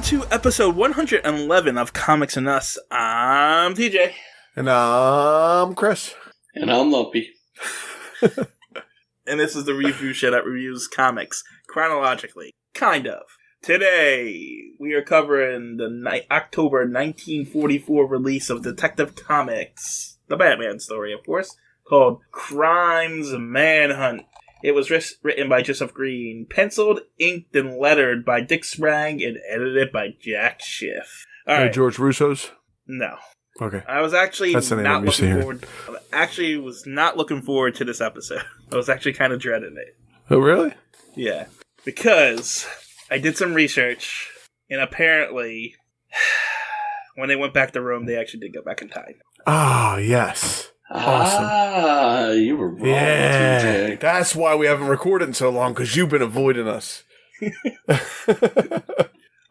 to episode 111 of Comics and Us. I'm TJ. And I'm Chris. And I'm Lumpy. And this is the review show that reviews comics chronologically. Kind of. Today, we are covering the October 1944 release of Detective Comics, the Batman story, of course, called Crimes Manhunt. It was written by Joseph Green, penciled, inked, and lettered by Dick Sprang, and edited by Jack Schiff. All right. George Russo's? No. Okay. I was actually That's the name not I'm used to looking hearing. forward. Actually, was not looking forward to this episode. I was actually kind of dreading it. Oh, really? Yeah, because I did some research, and apparently, when they went back to Rome, they actually did go back in time. Ah, yes. Awesome. Ah, you were wrong, Yeah, TJ. that's why we haven't recorded in so long, because you've been avoiding us.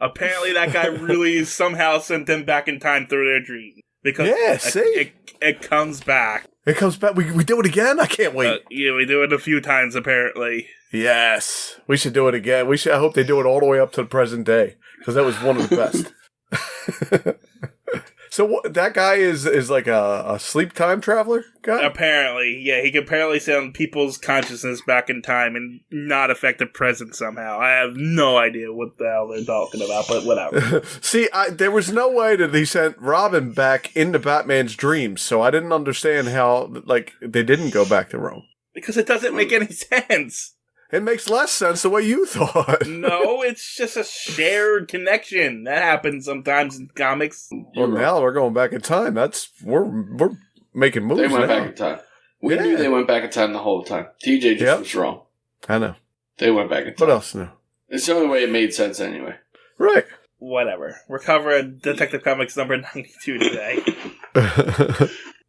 Apparently, that guy really somehow sent them back in time through their dream. Because Yeah, see? it comes back. It comes back. We do it again? I can't wait. Yeah, we do it a few times, apparently. Yes. We should do it again. I hope they do it all the way up to the present day, because that was one of the best. So that guy is like a sleep time traveler guy? Apparently, yeah, he can apparently send people's consciousness back in time and not affect the present somehow. I have no idea what the hell they're talking about, but whatever. See, there was no way that he sent Robin back into Batman's dreams, so I didn't understand how, like, they didn't go back to Rome. Because it doesn't make any sense. It makes less sense the way you thought. No, it's just a shared connection. That happens sometimes in comics. Well, now we're going back in time. We're making moves They went now. back in time. We Yeah. knew they went back in time the whole time. TJ just Yep. was wrong. I know. They went back in time. What else new? It's the only way it made sense anyway. Right. Whatever. We're covering Detective Comics number 92 today.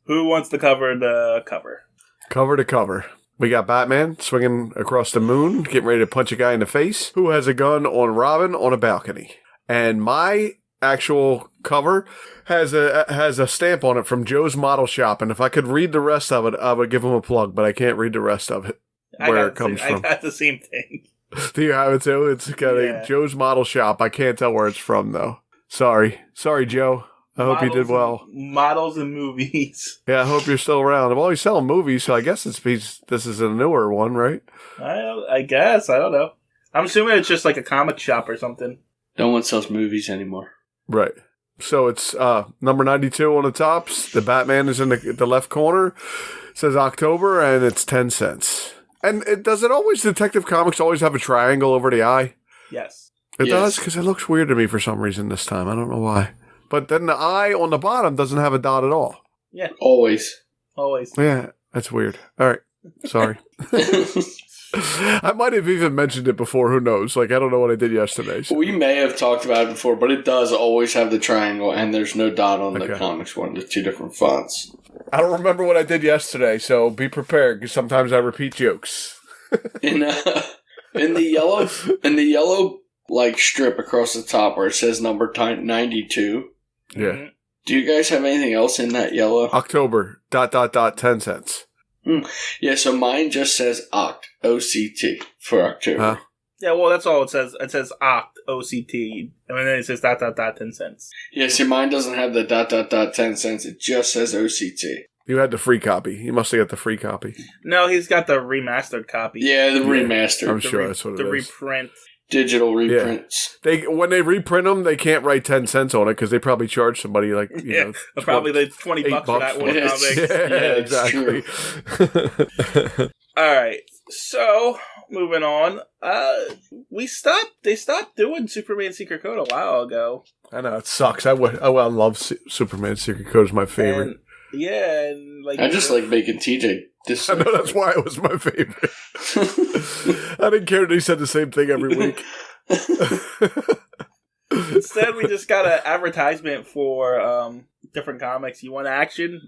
Who wants to cover the cover? Cover to cover. We got Batman swinging across the moon, getting ready to punch a guy in the face, who has a gun on Robin on a balcony. And my actual cover has a stamp on it from Joe's Model Shop. And if I could read the rest of it, I would give him a plug, but I can't read the rest of it, where it comes from. I got the same thing. Do you have it too? It's got a Joe's Model Shop. I can't tell where it's from, though. Sorry, Joe. I hope you did well. Models and movies. Yeah, I hope you're still around. Well, he's selling movies, so I guess this is a newer one, right? I guess. I don't know. I'm assuming it's just like a comic shop or something. No one sells movies anymore. Right. So it's number 92 on the tops. The Batman is in the left corner. It says October, and it's 10 cents. And does it always, Detective Comics always have a triangle over the eye? Yes. It Yes. does? Because it looks weird to me for some reason this time. I don't know why. But then the eye on the bottom doesn't have a dot at all. Yeah. Always. Always. Yeah, that's weird. All right. Sorry. I might have even mentioned it before. Who knows? Like, I don't know what I did yesterday. So. We may have talked about it before, but it does always have the triangle, and there's no dot on the Okay. comics one. There's two different fonts. I don't remember what I did yesterday, so be prepared, because sometimes I repeat jokes. In the yellow like strip across the top where it says number 92. Yeah. Mhm. Do you guys have anything else in that yellow? October, ... 10 cents. Yeah, so mine just says OCT, O-C-T, for October. Huh? Yeah, well, that's all it says. It says OCT, O-C-T, and then it says ... 10 cents. Yeah, see, mine doesn't have the ... 10 cents. It just says O-C-T. You had the free copy. You must have got the free copy. No, he's got the remastered copy. Yeah, the remaster. I'm sure that's what it the is. reprint. Digital reprints. When they reprint them, they can't write 10 cents on it because they probably charge somebody like, you know, Probably the $20 for that one it. comic. Yeah, exactly. All right, so moving on. They stopped doing Superman Secret Code a while ago. I know, it sucks. I love Superman Secret Code is my favorite. And like I just like making TJ this. I know, that's why it was my favorite. I didn't care that he said the same thing every week. Instead, we just got an advertisement for different comics. You want action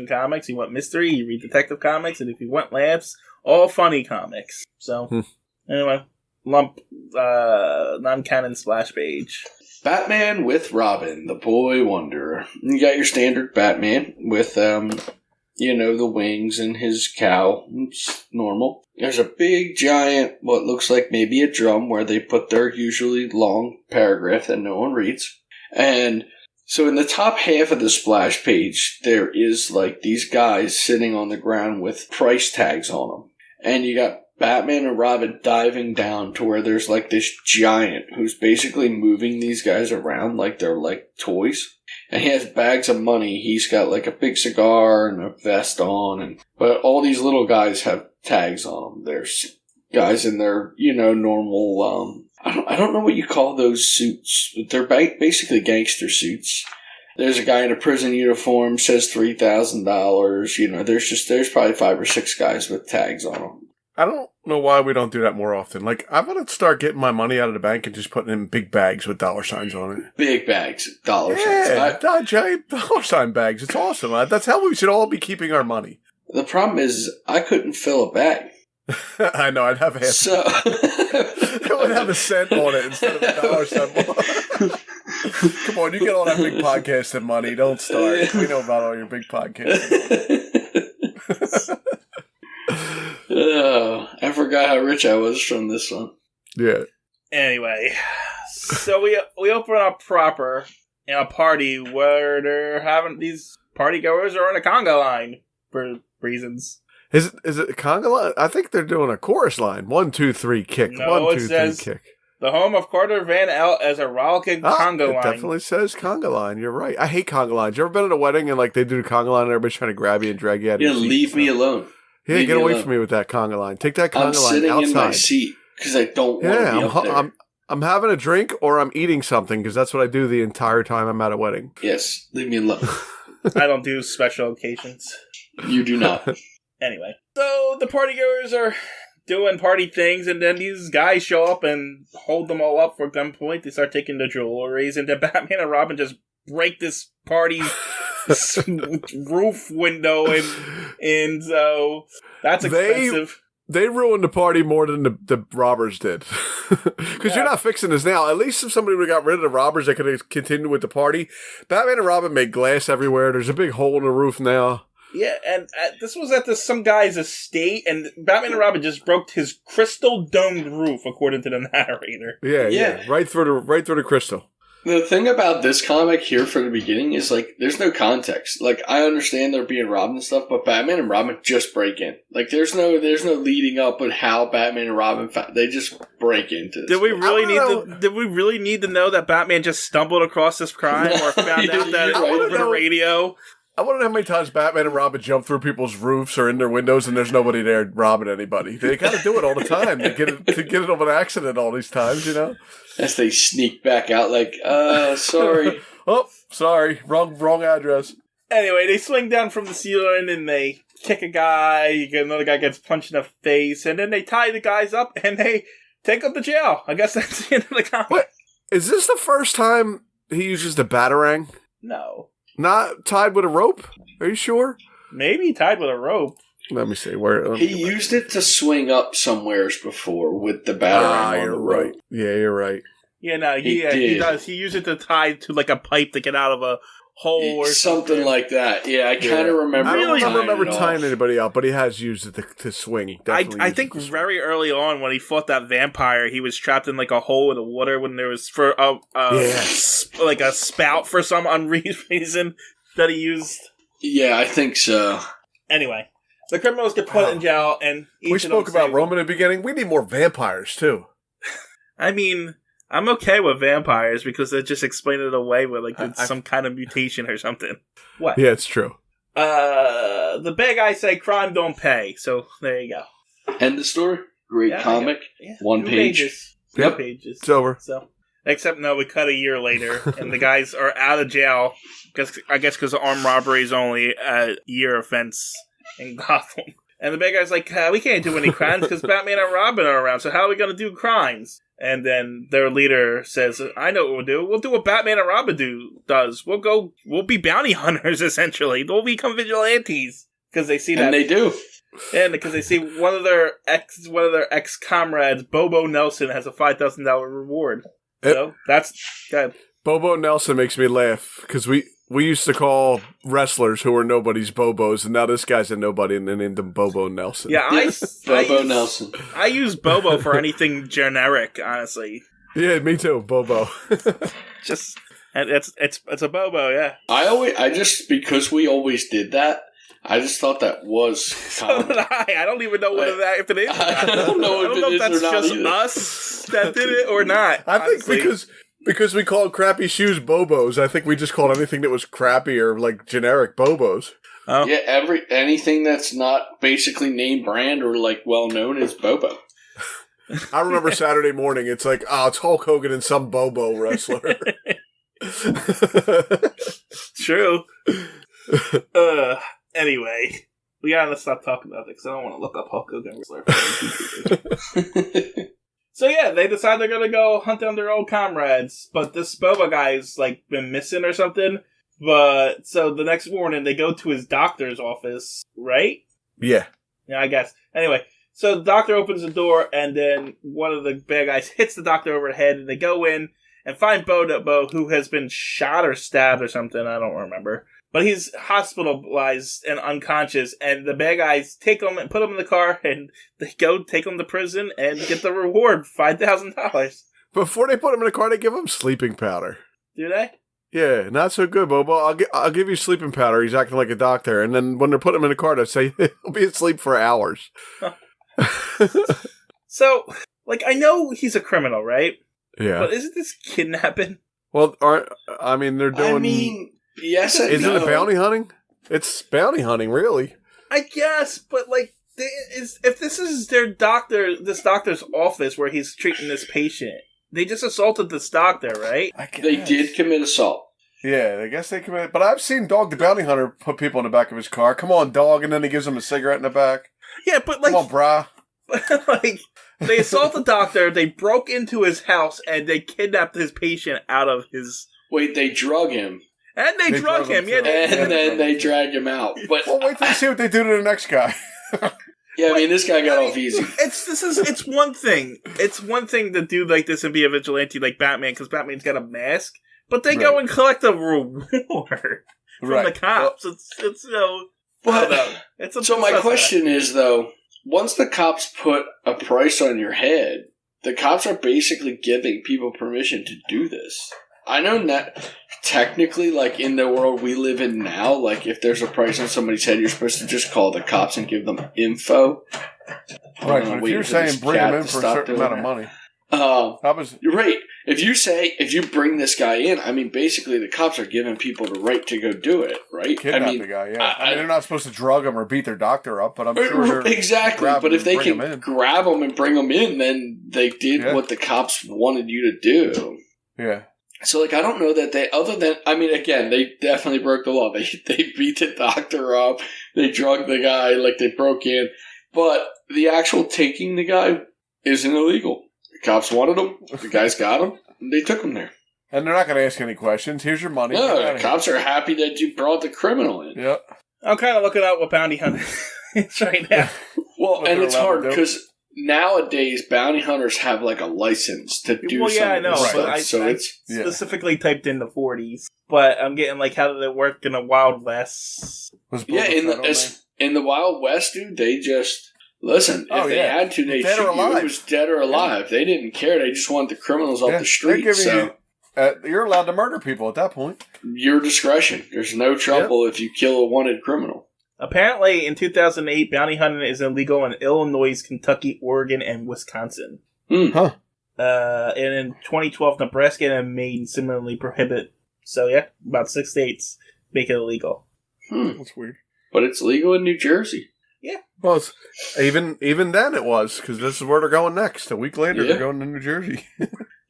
comics. You want mystery, you read Detective Comics. And if you want laughs, all funny comics. So, anyway, non-canon splash page. Batman with Robin, the Boy Wonder. You got your standard Batman with the wings and his cow. It's normal. There's a big, giant, what looks like maybe a drum where they put their usually long paragraph that no one reads. And so in the top half of the splash page, there is like these guys sitting on the ground with price tags on them. And you got Batman and Robin diving down to where there's like this giant who's basically moving these guys around like they're like toys. And he has bags of money. He's got like a big cigar and a vest on. But all these little guys have tags on them. There's guys in their, normal, I don't know what you call those suits. They're basically gangster suits. There's a guy in a prison uniform, says $3,000. There's probably 5 or 6 guys with tags on them. I don't know why we don't do that more often. Like, I'm going to start getting my money out of the bank and just putting it in big bags with dollar signs on it. Big bags, dollar signs. Yeah, giant dollar sign bags. It's awesome. That's how we should all be keeping our money. The problem is, I couldn't fill a bag. I know, I'd have half. So it would have a cent on it instead of a dollar sign. Come on, you get all that big podcasting money. Don't start. We know about all your big podcasting. Oh, I forgot how rich I was from this one. Yeah. Anyway, so we open up proper in a party where they're having these party goers are on a conga line for reasons. Is it a conga line? I think they're doing a chorus line. 1, 2, 3, kick. No, 1, 2, it 3, says kick. The home of Carter Van Out as a rollicking conga line. It definitely says conga line. You're right. I hate conga lines. You ever been at a wedding and like they do the conga line and everybody's trying to grab you and drag you out of your seat? Leave me alone. Yeah, get away from me with that conga line. Take that conga line outside. I'm sitting in my seat because I don't want to be up there. I'm having a drink or I'm eating something because that's what I do the entire time I'm at a wedding. Yes, leave me alone. I don't do special occasions. You do not. Anyway, so the partygoers are doing party things, and then these guys show up and hold them all up for gunpoint. They start taking the jewelries, and then Batman and Robin just break this party roof window, and so that's expensive. They ruined the party more than the robbers did. Because you're not fixing this now. At least if somebody would have got rid of the robbers, they could have continued with the party. Batman and Robin made glass everywhere. There's a big hole in the roof now. Yeah, and this was at some guy's estate, and Batman and Robin just broke his crystal domed roof, according to the narrator. Yeah, right through the crystal. The thing about this comic here from the beginning is, like, there's no context. Like, I understand they're being robbed and stuff, but Batman and Robin just break in. Like, there's no leading up with how Batman and Robin they just break into this. Did we really need to know that Batman just stumbled across this crime or found out that over the radio? I wonder how many times Batman and Robin jump through people's roofs or in their windows and there's nobody there robbing anybody. They kind of do it all the time. They get it of an accident all these times, As they sneak back out like, sorry. Oh, sorry. Wrong address. Anyway, they swing down from the ceiling and they kick a guy. Another guy gets punched in the face. And then they tie the guys up and they take them to jail. I guess that's the end of the comic. What? Is this the first time he uses the Batarang? No. Not tied with a rope? Are you sure? Maybe tied with a rope. Let me see. He used it to swing up somewheres before with the Batarang on the rope. Right. Yeah, you're right. Yeah, no, he does. He used it to tie to like a pipe to get out of a hole or something like that. Yeah, I kind of remember. I don't remember tying anybody out, but he has used it to swing. I think very early on when he fought that vampire, he was trapped in like a hole in the water when there was like a spout for some reason that he used. Yeah, I think so. Anyway, the criminals get put in jail, and we spoke about Rome in the beginning. We need more vampires too. I mean, I'm okay with vampires because they just explain it away with like it's some kind of mutation or something. What? Yeah, it's true. The bad guys say crime don't pay, so there you go. End the story. Great comic. Yeah. One page. Pages. Yep. 2 pages. It's over. So, except no, we cut a year later, and the guys are out of jail. I guess because armed robbery is only a year offense in Gotham. And the bad guy's like, we can't do any crimes because Batman and Robin are around, so how are we going to do crimes? And then their leader says, I know what we'll do. We'll do what Batman and Robin does. We'll be bounty hunters, essentially. We'll become vigilantes. Because they see that. And they do. And because they see one of their ex-comrades, Bobo Nelson, has a $5,000 reward. So that's good. Bobo Nelson makes me laugh because we used to call wrestlers who were nobodies Bobos, and now this guy's a nobody, and they named him Bobo Nelson. Yeah, Bobo Nelson. I use Bobo for anything generic, honestly. Yeah, me too, Bobo. Just it's a Bobo, yeah. I just because we always did that. I just thought that was So common. did I. I don't even know if it is. I don't know if that's or not just either. us that did it or not. I think honestly. because we called crappy shoes Bobos, I think we just called anything that was crappy or like generic Bobos. Oh. Yeah, anything that's not basically name brand or like well known is Bobo. I remember Saturday morning, it's like, it's Hulk Hogan and some Bobo wrestler. True. Anyway, we gotta stop talking about it because I don't want to look up Hulk Hogan wrestler. So yeah, they decide they're gonna go hunt down their old comrades, but this Boba guy's like been missing or something. But so the next morning they go to his doctor's office, right? Yeah. Yeah, I guess. Anyway, so the doctor opens the door, and then one of the bad guys hits the doctor over the head, and they go in and find Bobo, who has been shot or stabbed or something. I don't remember. But he's hospitalized and unconscious, and the bad guys take him and put him in the car, and they go take him to prison and get the reward, $5,000. Before they put him in the car, they give him sleeping powder. Do they? Yeah, not so good, Bobo. I'll give you sleeping powder. He's acting like a doctor. And then when they're putting him in the car, they say he'll be asleep for hours. So, like, I know he's a criminal, right? Yeah. But isn't this kidnapping? Well, they're doing... I mean, yes and Isn't no. it bounty hunting? It's bounty hunting, really. I guess, but, like, if this is this doctor's office where he's treating this patient, they just assaulted this doctor, right? They did commit assault. Yeah, I guess they committed. But I've seen Dog the Bounty Hunter put people in the back of his car. Come on, dog, and then he gives them a cigarette in the back. Yeah, but like, come on, brah. Like, they assault the doctor, they broke into his house, and they kidnapped his patient out of his... Wait, they drug him. And they drug him, yeah. And then they drag him out. But well, wait till you see what they do to the next guy. yeah, I mean, this guy got off easy. It's one thing. It's one thing to do like this and be a vigilante like Batman, because Batman's got a mask. But they go and collect a reward from the cops. Well, it's you know. But, so my question is, though, once the cops put a price on your head, the cops are basically giving people permission to do this. I know that technically, like, in the world we live in now, like, if there's a price on somebody's head, you're supposed to just call the cops and give them info. Right, but if you're saying bring them in for a certain amount of money. You're right. If you bring this guy in, I mean, basically the cops are giving people the right to go do it, right? Kidnap the guy, yeah. I mean, they're not supposed to drug him or beat their doctor up, but I'm sure they're exactly. But if they can grab him and bring him in, then they did what the cops wanted you to do. Yeah. So, like, I don't know that they, other than, I mean, again, they definitely broke the law. They beat the doctor up. They drugged the guy, like, they broke in. But the actual taking the guy isn't illegal. The cops wanted him. The guys got him. And they took him there. And they're not going to ask any questions. Here's your money. No, the cops are happy that you brought the criminal in. Yep. I'm kind of looking out what bounty hunter is right now. Well, and it's hard because nowadays bounty hunters have like a license to do I know. Stuff. But I specifically typed in the 40s. But I'm getting like, how did it work in the Wild West? In the Wild West, dude, they just... Listen, if they had to, they'd shoot you. It was dead or alive. They didn't care. They just wanted the criminals off the street. You're allowed to murder people at that point. Your discretion. There's no trouble if you kill a wanted criminal. Apparently, in 2008, bounty hunting is illegal in Illinois, Kentucky, Oregon, and Wisconsin. Huh. And in 2012, Nebraska and Maine similarly prohibit. So, yeah, about 6 states make it illegal. That's weird. But it's legal in New Jersey. Yeah. Well, even then it was, because this is where they're going next. A week later, they're going to New Jersey.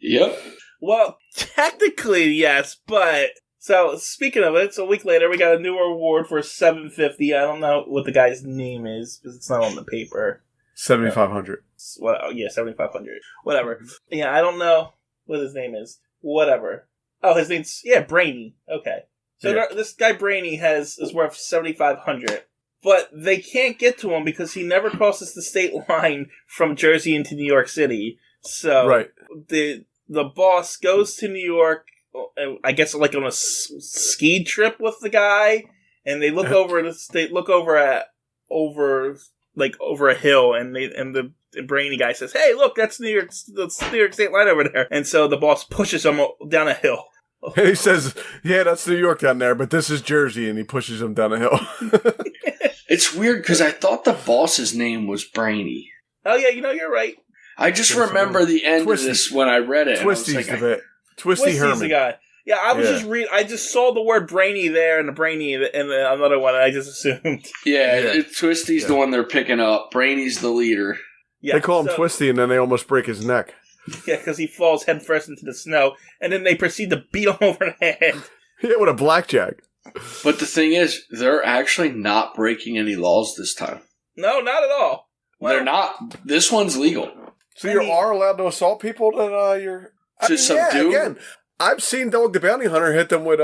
Yep. Well, technically, yes, but... So, speaking of it, so a week later, we got a new award for $750. I don't know what the guy's name is, because it's not on the paper. $7,500. Well, yeah, $7,500. Whatever. Yeah, I don't know what his name is. Whatever. Oh, his name's... Yeah, Brainy. Okay. So this guy Brainy is worth $7,500. But they can't get to him because he never crosses the state line from Jersey into New York City. So the boss goes to New York I guess like on a ski trip with the guy, and they look over over a hill, and the brainy guy says, "Hey, look, that's New York State line over there." And so the boss pushes him down a hill. And he says, "Yeah, that's New York down there, but this is Jersey," and he pushes him down a hill. It's weird because I thought the boss's name was Brainy. Oh yeah, you're right. I just remember the end of this when I read it. Twisty's the bit. Twisty's Herman. the guy. Yeah, I was just I just saw the word Brainy there and the Brainy and another one, and I just assumed. Yeah. Twisty's the one they're picking up. Brainy's the leader. Yeah, they call him Twisty, and then they almost break his neck. Yeah, because he falls headfirst into the snow, and then they proceed to beat him over the head. Yeah, with a blackjack. But the thing is, they're actually not breaking any laws this time. No, not at all. Well, they're not. This one's legal. So you are allowed to assault people that you're... subdue? Yeah, again, I've seen Dog the Bounty Hunter hit them with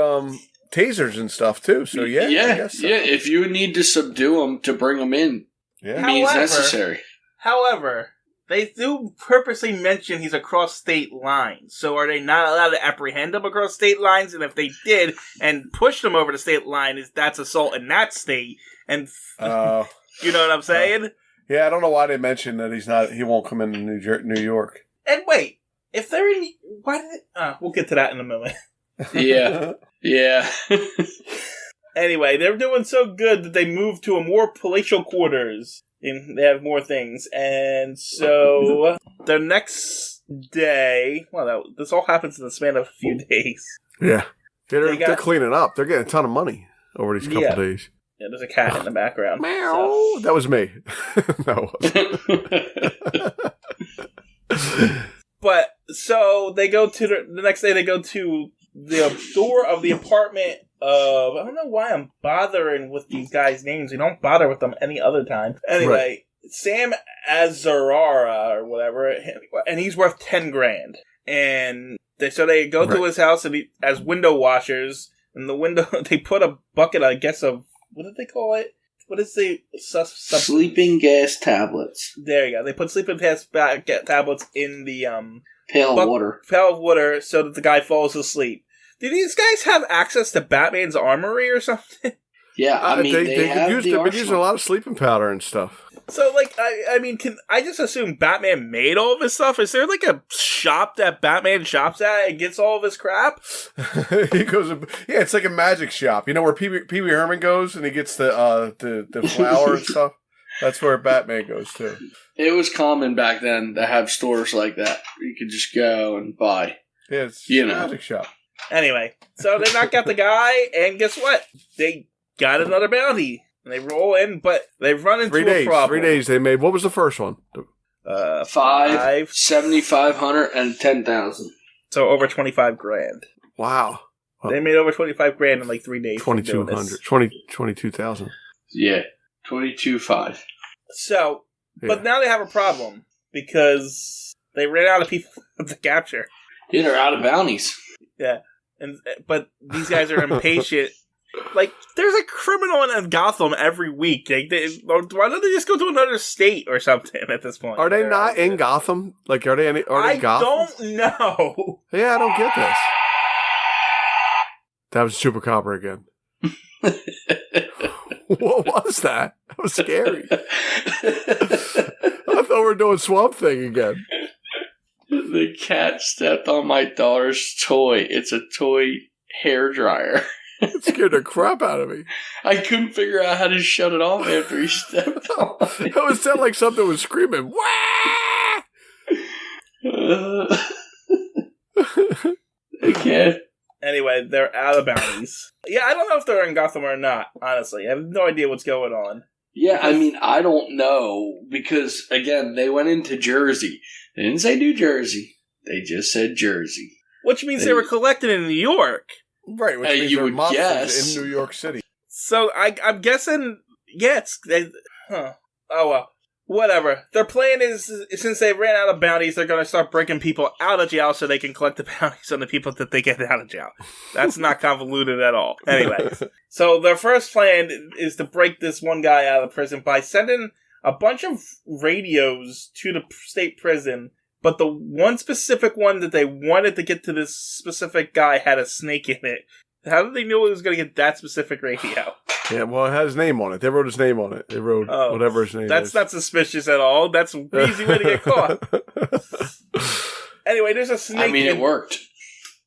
tasers and stuff, too. So, yeah, I guess so. Yeah, if you need to subdue them to bring them in, it means necessary. However, they do purposely mention he's across state lines. So are they not allowed to apprehend him across state lines? And if they did and pushed him over the state line, that's assault in that state. And you know what I'm saying? Yeah, I don't know why they mentioned that he won't come into New York. And wait, if they're in, why did we'll get to that in a moment. Yeah. Anyway, they're doing so good that they move to a more palatial quarters. And they have more things. And so the next day, this all happens in the span of a few days. Yeah. They're cleaning up. They're getting a ton of money over these couple days. Yeah, there's a cat in the background. Meow. So. That was me. No. But, so they go to the next day, they go to the door of the apartment of, I don't know why I'm bothering with these guys' names. We don't bother with them any other time. Anyway, Sam Azarara or whatever, and he's worth $10,000. And they go to his house and as window washers. In the window, they put a bucket, I guess, of, what did they call it? What is the sleeping gas tablets? There you go. They put sleeping gas tablets in the pail of water so that the guy falls asleep. Do these guys have access to Batman's armory or something? Yeah, I mean, they've been using a lot of sleeping powder and stuff. So, I mean, can I just assume Batman made all of his stuff? Is there, a shop that Batman shops at and gets all of his crap? He goes, it's like a magic shop. You know where Pee Wee Herman goes and he gets the flour and stuff? That's where Batman goes, too. It was common back then to have stores like that. You could just go and buy. Yeah, it's a magic shop. Anyway, so they knock out the guy, and guess what? They got another bounty. And they roll in, but they run into a problem. 3 days they made. What was the first one? 5, 7,500, and 10,000. So over $25,000. Wow. They made over $25,000 in 3 days. 2,200. 22,000. Yeah. 22,500. So, but now they have a problem because they ran out of people to capture. Yeah, they're out of bounties. Yeah. But these guys are impatient. There's a criminal in Gotham every week. Why don't they just go to another state or something at this point? Are they not in Gotham? Are they in Gotham? I don't know. Yeah, I don't get this. That was Super Cobra again. What was that? That was scary. I thought we were doing Swamp Thing again. The cat stepped on my daughter's toy. It's a toy hairdryer. It scared the crap out of me. I couldn't figure out how to shut it off after he stepped on it. It would sound like something was screaming. Again. Anyway, they're out of bounties. Yeah, I don't know if they're in Gotham or not, honestly. I have no idea what's going on. Yeah, I mean, I don't know. Because, again, they went into Jersey. They didn't say New Jersey. They just said Jersey. Which means they were collected in New York. Right, which means they're mobsters in New York City. So I'm guessing, oh well, whatever. Their plan is, since they ran out of bounties, they're going to start breaking people out of jail so they can collect the bounties on the people that they get out of jail. That's not convoluted at all. Anyway, so their first plan is to break this one guy out of prison by sending a bunch of radios to the state prison, but the one specific one that they wanted to get to this specific guy had a snake in it. How did they know it was going to get that specific radio? Yeah, well, it has his name on it. They wrote his name on it. They wrote whatever his name is. That's not suspicious at all. That's an easy way to get caught. Anyway, there's a snake. I mean, it worked.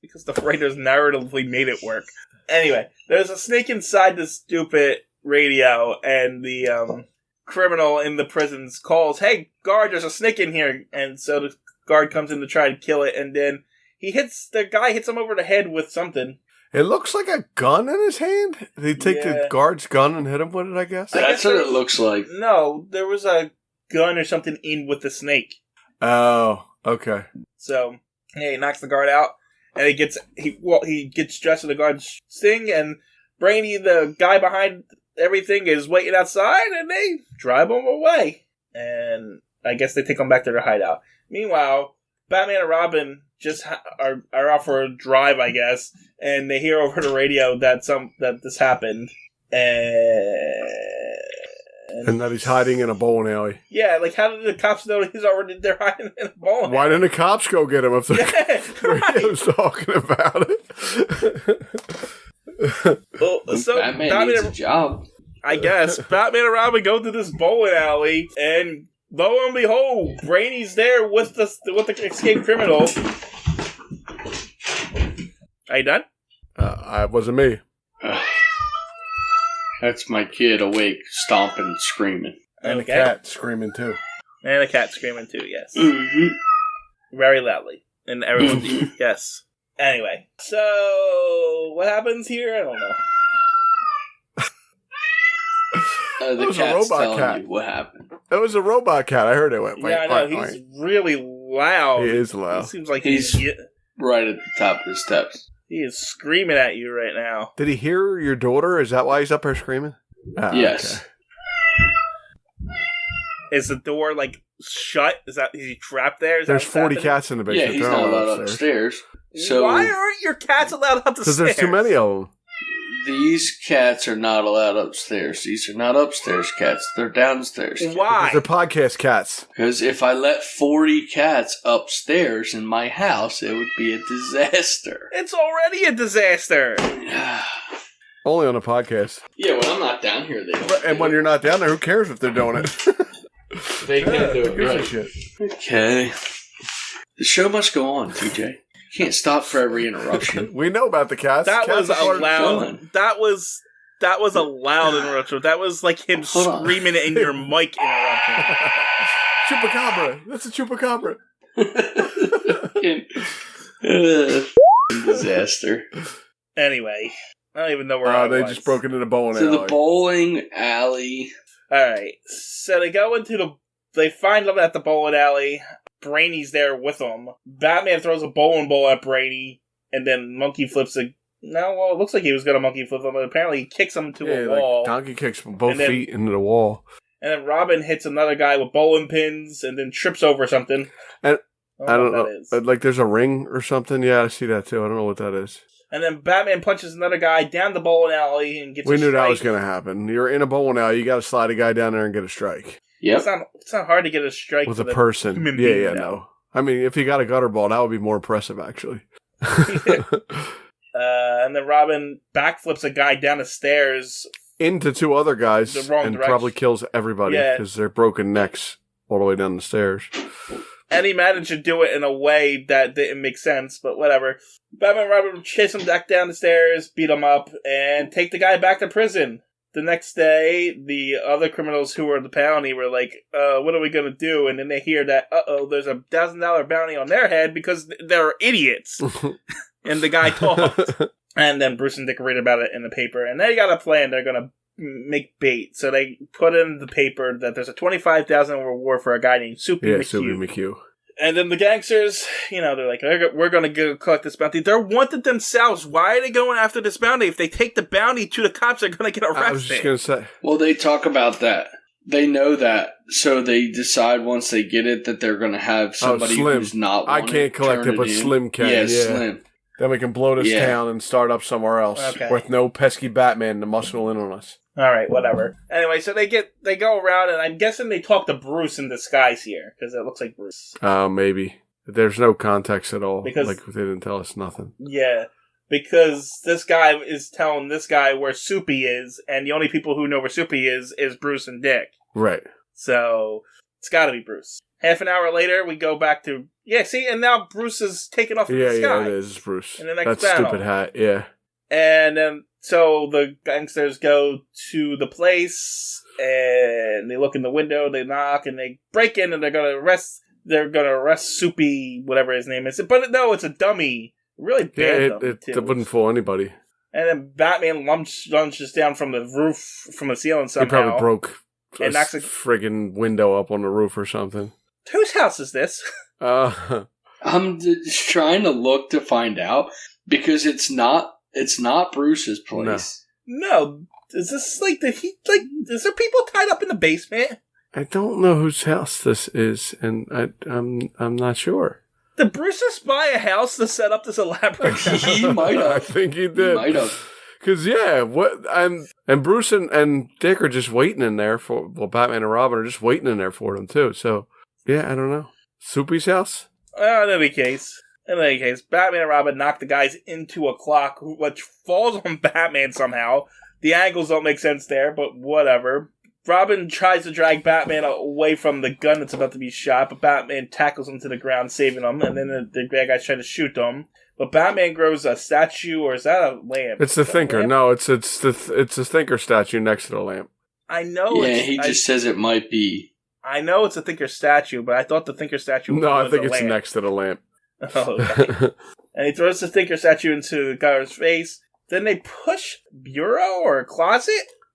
Because the writers narratively made it work. Anyway, there's a snake inside this stupid radio, and the criminal in the prisons calls, "Hey, guard, there's a snake in here." And so the guard comes in to try to kill it, and then the guy hits him over the head with something. It looks like a gun in his hand. They take the guard's gun and hit him with it, I guess. That's what it looks like. No, there was a gun or something in with the snake. Oh, okay. So, yeah, he knocks the guard out, and he gets dressed in the guard's thing, and Brainy, the guy behind everything, is waiting outside, and they drive him away. And I guess they take him back to their hideout. Meanwhile, Batman and Robin just are out for a drive, I guess, and they hear over the radio that this happened, and that he's hiding in a bowling alley. Yeah, like how did the cops know he's already there hiding in a bowling alley? Why didn't the cops go get him if the radio's talking about it? Well, so Batman needs a job. I guess Batman and Robin go to this bowling alley, and lo and behold, Brainy's there with the escaped criminal. Are you done? It wasn't me. That's my kid awake, stomping, screaming. And the cat screaming too. And the cat screaming too, yes. Mm-hmm. Very loudly. And everyone's eating. Yes. Anyway, so what happens here? I don't know. The cat's telling you what happened. It was a robot cat. I heard it went. Yeah, I know. He's really loud. He is loud. It seems like he's right at the top of the steps. He is screaming at you right now. Did he hear your daughter? Is that why he's up there screaming? Yes. Okay. Is the door shut? Is he trapped there? There's 40 cats in the basement. Yeah, he's not allowed upstairs. So why aren't your cats allowed up the stairs? Because there's too many of them. These cats are not allowed upstairs. These are not upstairs cats. They're downstairs cats. Why? They're podcast cats. Because if I let 40 cats upstairs in my house, it would be a disaster. It's already a disaster. Only on a podcast. Yeah, when I'm not down here, they don't. And when you're not down there, who cares if they're doing it? They can't do it right. Shit. Okay. The show must go on, TJ. Can't stop for every interruption. We know about the cats. That cats was a loud. That was a loud interruption. That was like him screaming in your mic interruption. Chupacabra. That's a chupacabra. Disaster. Anyway, I don't even know where I was. They just broke into the bowling alley. To the bowling alley. Alright, so they find them at the bowling alley. Brainy's there with them. Batman throws a bowling ball at Brainy, and then monkey flips it looks like he was going to monkey flip him, but apparently he kicks him to a wall. Donkey kicks both feet into the wall. And then Robin hits another guy with bowling pins, and then trips over something. And I don't know what that is. Like there's a ring or something. Yeah, I see that too. I don't know what that is. And then Batman punches another guy down the bowling alley and gets a strike. We knew that was going to happen. You're in a bowling alley, you got to slide a guy down there and get a strike. Yep. It's not hard to get a strike with a person. Yeah, no. I mean, if he got a gutter ball, that would be more impressive, actually. And then Robin backflips a guy down the stairs into two other guys and direction. Probably kills everybody because they're broken necks all the way down the stairs. And he managed to do it in a way that didn't make sense, but whatever. Batman and Robin chase him back down the stairs, beat him up, and take the guy back to prison. The next day, the other criminals who were the bounty were like, what are we going to do? And then they hear that, there's a $1,000 bounty on their head because they're idiots. And the guy talked. And then Bruce and Dick read about it in the paper. And they got a plan. They're going to make bait. So they put in the paper that there's a $25,000 reward for a guy named Soupy McHugh. Soupy McHugh. And then the gangsters, they're like, we're going to go collect this bounty. They're wanted themselves. Why are they going after this bounty? If they take the bounty to the cops, they're going to get arrested. I was just going to say. Well, they talk about that. They know that. So they decide once they get it that they're going to have somebody who's not wanted. I can't collect it, but Slim can. Yeah, Slim. Then we can blow this town and start up somewhere else with no pesky Batman to muscle in on us. All right, whatever. Anyway, so they go around, and I'm guessing they talk to Bruce in disguise here because it looks like Bruce. Oh, maybe. There's no context at all. Because- like, they didn't tell us nothing. Yeah. Because this guy is telling this guy where Soupy is, and the only people who know where Soupy is Bruce and Dick. Right. So, it's gotta be Bruce. Half an hour later, we go back to... Yeah, see, and now Bruce is taking off in the sky. Yeah, it is Bruce. In the next that battle. stupid hat, yeah. And then, so the gangsters go to the place, and they look in the window, they knock, and they break in, and they're gonna arrest Soupy, whatever his name is. But no, it's a dummy. Really bad dummy, too. It wouldn't fool anybody. And then Batman lunges down from the roof, from the ceiling somehow. He probably broke and knocks a friggin' window up on the roof or something. Whose house is this? I'm just trying to look to find out, because it's not Bruce's place. No. Is this like, is there people tied up in the basement? I don't know whose house this is, and I'm not sure. Did Bruce just buy a house to set up this elaborate house? He might have. I think he did. He might have. Because, and Bruce and Dick are just waiting in there for, well, Batman and Robin are just waiting in there for them, too. So, yeah, I don't know. Soupy's house? In any case, Batman and Robin knock the guys into a clock, which falls on Batman somehow. The angles don't make sense there, but whatever. Robin tries to drag Batman away from the gun that's about to be shot, but Batman tackles him to the ground, saving him, and then the bad guys try to shoot them. But Batman grows a statue, or is that a lamp? It's the Thinker. No, it's the Thinker statue next to the lamp. I know. Yeah, he just says it might be. I know it's a Thinker statue, but I thought the Thinker statue was I think it's lamp. next to the lamp. Oh, okay. And he throws the Thinker statue into the guy's face. Then they push bureau or a closet?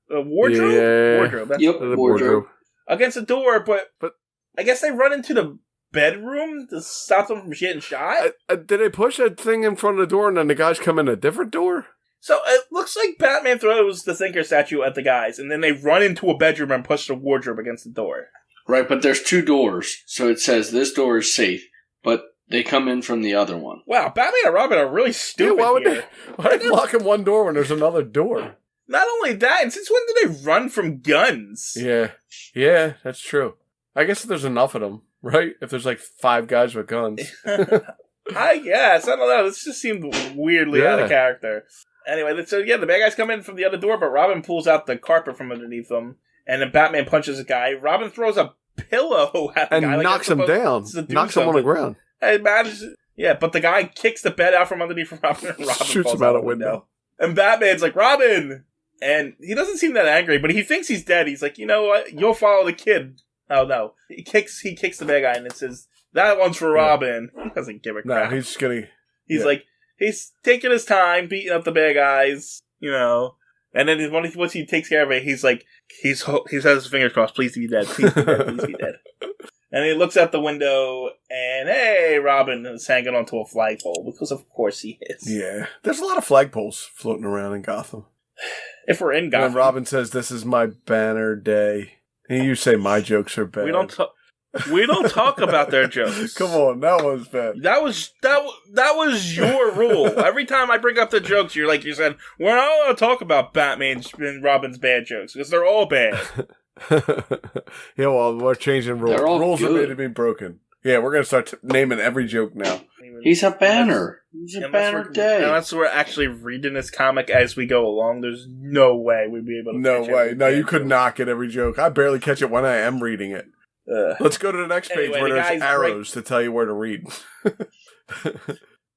A wardrobe? Yeah. Wardrobe. That's Yep, wardrobe. against the door, but But- I guess they run into the bedroom to stop them from getting shot? Did they push that thing in front of the door and then the guys come in a different door? So it looks like Batman throws the Thinker statue at the guys, and then they run into a bedroom and push the wardrobe against the door. Right, but there's two doors, so it says this door is safe, but they come in from the other one. Wow, Batman and Robin are really stupid why would here. why they locking one door when there's another door? Not only that, and since when did they run from guns? Yeah, that's true. I guess if there's enough of them, right? If there's like 5 guys with guns. I guess. I don't know. This just seemed weirdly out of character. Anyway, so yeah, the bad guys come in from the other door, but Robin pulls out the carpet from underneath them, and then Batman punches a guy. Robin throws a pillow at the and guy. Like knocks him down. Knocks him on the ground. And yeah, but the guy kicks the bed out from underneath Robin, and Robin Shoots falls him out out a window. And Batman's like, Robin! And he doesn't seem that angry, but he thinks he's dead. He's like, you know what? You'll follow the kid. Oh, no. He kicks the bad guy, and it says, that one's for Robin. He doesn't give a crap. No, he's just gonna... He's like, he's taking his time, beating up the bad guys, you know. And then once he takes care of it, he's like, he has his fingers crossed, please be dead, please be dead, please be dead. And he looks out the window, and hey, Robin is hanging onto a flagpole, because of course he is. Yeah. There's a lot of flagpoles floating around in Gotham. If we're in Gotham. And Robin says, this is my banner day. And you say my jokes are bad. We don't talk about their jokes. Come on, that was bad. That was your rule. Every time I bring up the jokes, you said, we're not allowed to talk about Batman and Robin's bad jokes, because they're all bad. Yeah, well, we're changing rules. Rules are good. made to be broken. Yeah, we're going to start naming every joke now. He's a banner. He's a banner day. Unless we're actually reading this comic as we go along, there's no way we'd be able to No catch way. every No, you joke. could not get every joke. I barely catch it when I am reading it. Let's go to the next page Anyway, where the there's guys arrows to tell you where to read.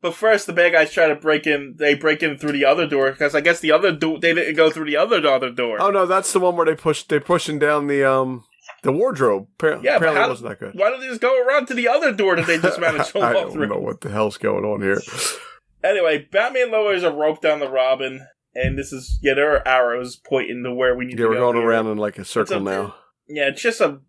But first, the bad guys try to break in. They break in through the other door, because I guess the other door, they didn't go through the other door. Oh, no, that's the one where they're pushing down the wardrobe. Apparently it wasn't that good. Why don't they just go around to the other door that they just managed to I walk don't through? know what the hell's going on here. Anyway, Batman lowers a rope down the Robin, and there are arrows pointing to where we need to go. Yeah, we're going here. around in like a circle now. Yeah, it's just a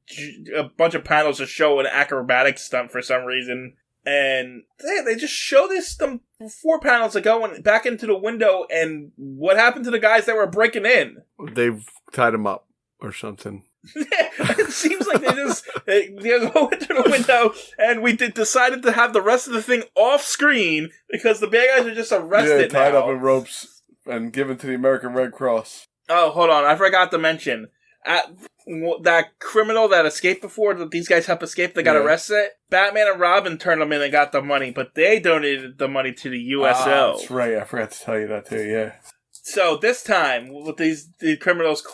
bunch of panels to show an acrobatic stunt for some reason. And they just show them 4 panels that go back into the window, and what happened to the guys that were breaking in? They've tied him up or something. It seems like they go into the window, and we decided to have the rest of the thing off screen because the bad guys are just arrested tied now. up in ropes and given to the American Red Cross. Oh, hold on. I forgot to mention. that criminal that escaped before, that these guys helped escape, they got arrested. Batman and Robin turned them in and got the money, but they donated the money to the USO. That's right. I forgot to tell you that too. Yeah. So this time, with the criminals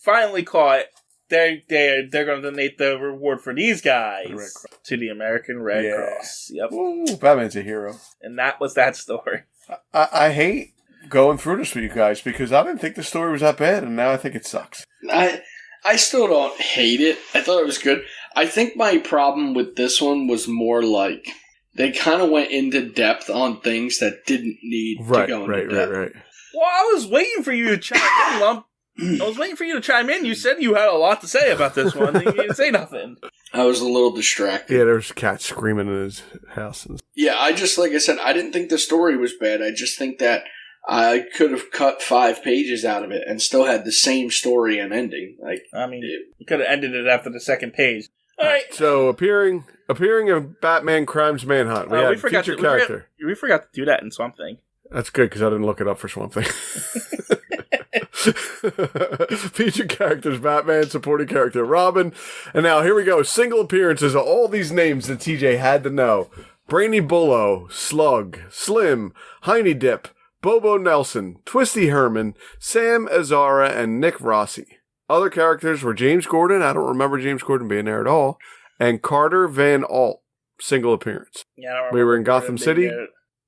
finally caught, they're going to donate the reward for these guys to the American Red Cross. Yep. Ooh, Batman's a hero. And that was that story. I hate going through this with you guys because I didn't think the story was that bad, and now I think it sucks. I still don't hate it. I thought it was good. I think my problem with this one was more like they kind of went into depth on things that didn't need to go into depth. Right. Well, I was waiting for you to chime in, Lump. I was waiting for you to chime in. You said you had a lot to say about this one, and you didn't say nothing. I was a little distracted. Yeah, there's cats screaming in his house. Yeah, like I said, I didn't think the story was bad. I just think that I could have cut 5 pages out of it and still had the same story and ending. You could have ended it after the second page. All right. So appearing in Batman Crimes Manhunt, we forgot feature character. We forgot to do that in Swamp Thing. That's good because I didn't look it up for Swamp Thing. Featured characters: Batman, supporting character Robin, and now here we go. Single appearances of all these names that TJ had to know: Brainy Bullo, Slug, Slim, Heiny Dip, Bobo Nelson, Twisty Herman, Sam Azara, and Nick Rossi. Other characters were James Gordon. I don't remember James Gordon being there at all, and Carter Van Alt. Single appearance. Yeah, I don't remember. We were in Gotham City.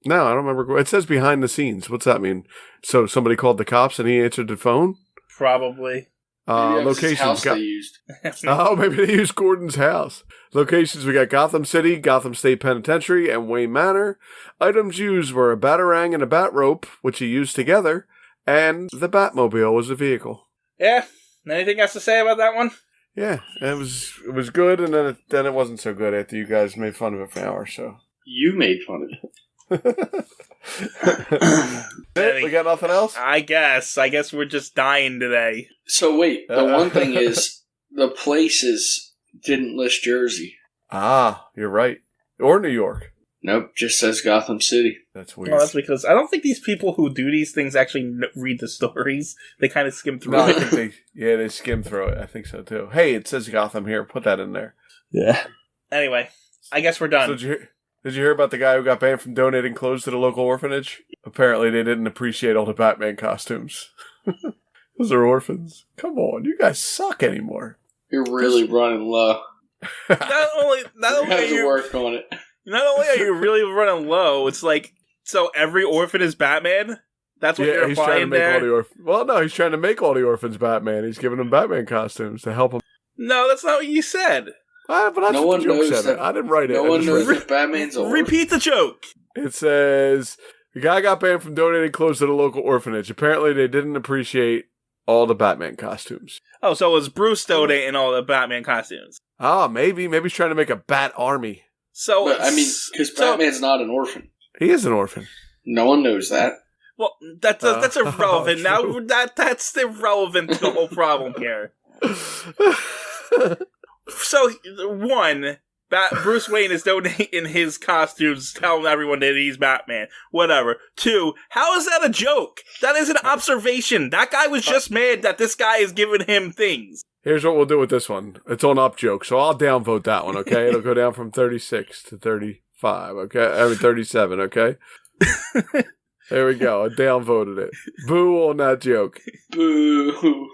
No, I don't remember. It says behind the scenes. What's that mean? So somebody called the cops and he answered the phone? Probably. Locations. House they used. Oh, maybe they used Gordon's house. Locations, we got Gotham City, Gotham State Penitentiary, and Wayne Manor. Items used were a batarang and a bat rope, which he used together, and the Batmobile was the vehicle. Yeah. Anything else to say about that one? Yeah, it was good, and then it wasn't so good after you guys made fun of it for an hour, so. You made fun of it. We got nothing else? I guess we're just dying today. So wait, the one thing is the places didn't list Jersey. Ah, you're right. Or New York. Nope, just says Gotham City. That's weird. Well, that's because I don't think these people who do these things actually read the stories. They kind of skim through it. I think they skim through it. I think so too. Hey, it says Gotham here. Put that in there. Yeah. Anyway, I guess we're done. So did you hear about the guy who got banned from donating clothes to the local orphanage? Apparently they didn't appreciate all the Batman costumes. Those are orphans. Come on, you guys suck anymore. You're really running low. Not only you have to work on it. Not only are you really running low, it's like, so every orphan is Batman? That's what you're implying there? Well, no, he's trying to make all the orphans Batman. He's giving them Batman costumes to help them. No, that's not what you said. But that's no what one the joke knows said. I didn't write it. No one knows if Batman's a Repeat the joke. It says, the guy got banned from donating clothes to the local orphanage. Apparently they didn't appreciate all the Batman costumes. Oh, so it was Bruce donating all the Batman costumes. Ah, maybe. Maybe he's trying to make a Bat army. So, but, because Batman's not an orphan. He is an orphan. No one knows that. Well, that's irrelevant. Now that's irrelevant to the whole problem here. So, one, Bruce Wayne is donating his costumes, telling everyone that he's Batman. Whatever. 2, how is that a joke? That is an observation. That guy was just mad that this guy is giving him things. Here's what we'll do with this one. It's on up joke, so I'll downvote that one, okay? It'll go down from 36 to 35, okay? 37, okay? There we go. I downvoted it. Boo on that joke. Boo.